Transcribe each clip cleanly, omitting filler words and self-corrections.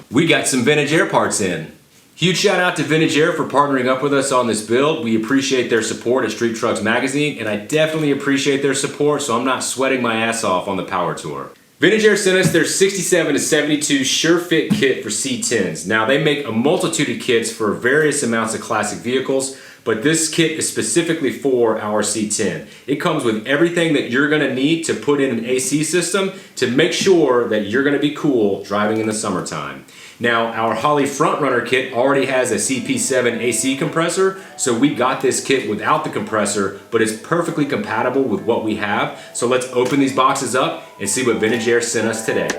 We got some vintage air parts in. Huge shout out to Vintage Air for partnering up with us on this build. We appreciate their support at Street Trucks Magazine, and I definitely appreciate their support, so I'm not sweating my ass off on the power tour. Vintage Air sent us their 67 to 72 Sure Fit kit for C10s. Now, they make a multitude of kits for various amounts of classic vehicles, but this kit is specifically for our C10. It comes with everything that you're gonna need to put in an AC system to make sure that you're gonna be cool driving in the summertime. Now, our Holley Frontrunner kit already has a CP7 AC compressor, so we got this kit without the compressor, but it's perfectly compatible with what we have. So let's open these boxes up and see what Vintage Air sent us today.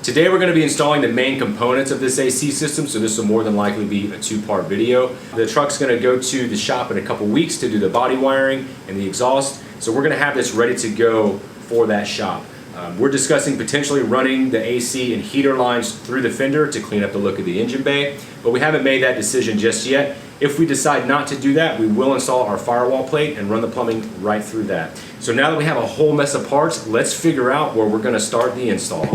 Today we're going to be installing the main components of this AC system, so this will more than likely be a two-part video. The truck's going to go to the shop in a couple weeks to do the body wiring and the exhaust, so we're going to have this ready to go for that shop. We're discussing potentially running the AC and heater lines through the fender to clean up the look of the engine bay, but we haven't made that decision just yet. If we decide not to do that, we will install our firewall plate and run the plumbing right through that. So now that we have a whole mess of parts, let's figure out where we're going to start the install.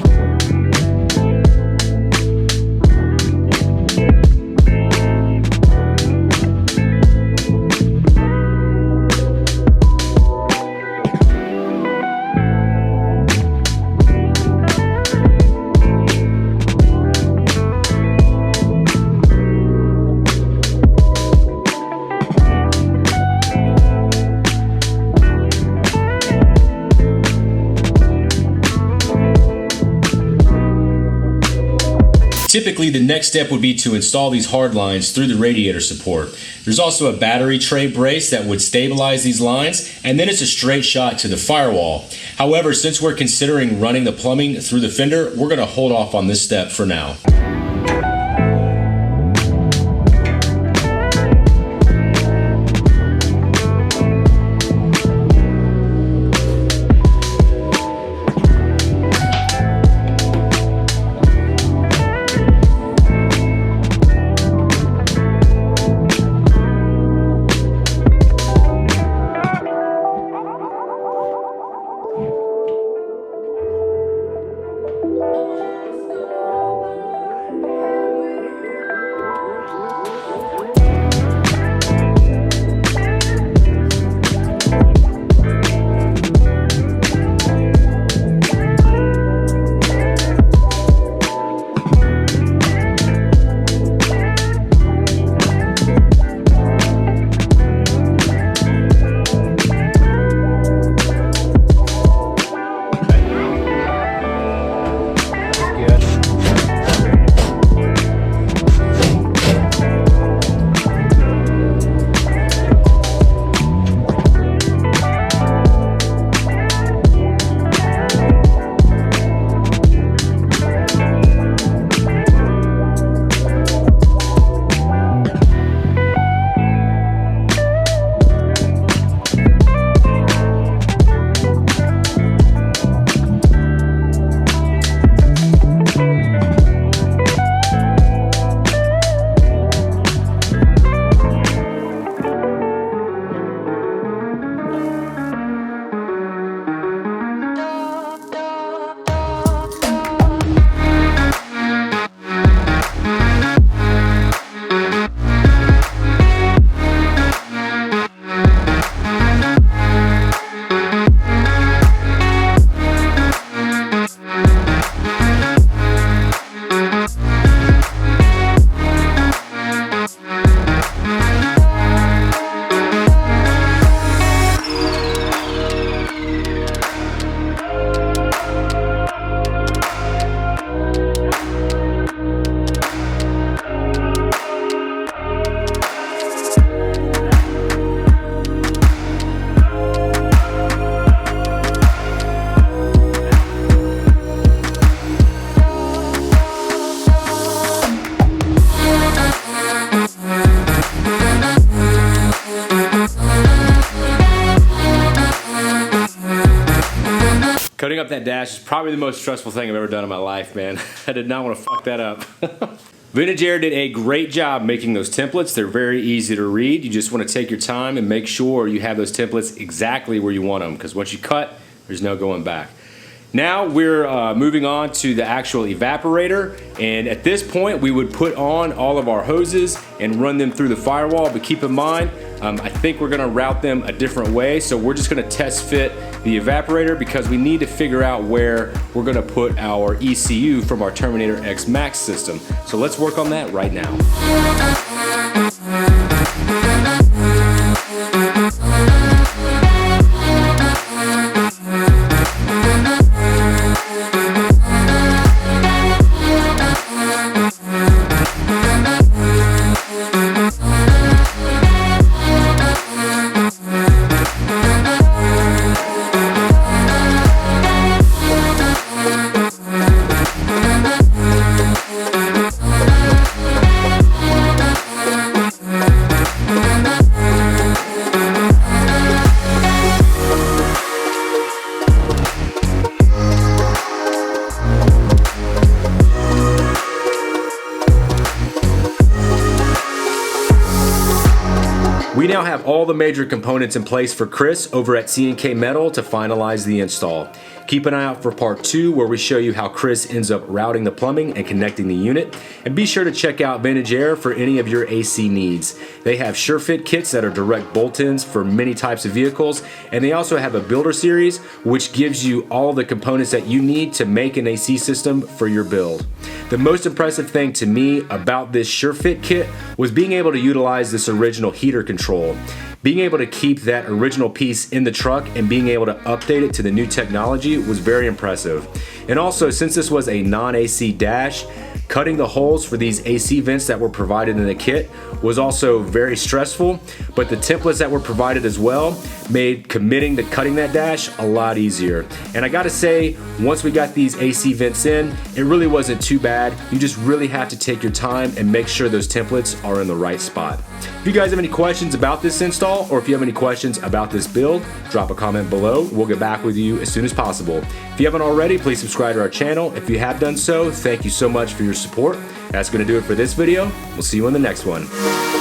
Typically, the next step would be to install these hard lines through the radiator support. There's also a battery tray brace that would stabilize these lines, and then it's a straight shot to the firewall. However, since we're considering running the plumbing through the fender, we're going to hold off on this step for now. Cutting up that dash is probably the most stressful thing I've ever done in my life, man. I did not want to fuck that up. Vintage Air did a great job making those templates. They're very easy to read. You just want to take your time and make sure you have those templates exactly where you want them, because once you cut, there's no going back. Now we're moving on to the actual evaporator, and at this point we would put on all of our hoses and run them through the firewall, but keep in mind, I think we're gonna route them a different way, so we're just gonna test fit the evaporator because we need to figure out where we're gonna put our ECU from our Terminator X Max system. So let's work on that right now. We now have all the major components in place for Chris over at C&K Metal to finalize the install. Keep an eye out for part 2 where we show you how Chris ends up routing the plumbing and connecting the unit. And be sure to check out Vintage Air for any of your AC needs. They have SureFit kits that are direct bolt-ins for many types of vehicles, and they also have a Builder series which gives you all the components that you need to make an AC system for your build. The most impressive thing to me about this SureFit kit was being able to utilize this original heater control. Being able to keep that original piece in the truck and being able to update it to the new technology was very impressive. And also, since this was a non-AC dash, cutting the holes for these AC vents that were provided in the kit was also very stressful, but the templates that were provided as well made committing to cutting that dash a lot easier. And I gotta say, once we got these AC vents in, it really wasn't too bad. You just really have to take your time and make sure those templates are in the right spot. If you guys have any questions about this install, or if you have any questions about this build, drop a comment below. We'll get back with you as soon as possible. If you haven't already, please subscribe to our channel. If you have done so, thank you so much for your support. That's gonna do it for this video. We'll see you in the next one.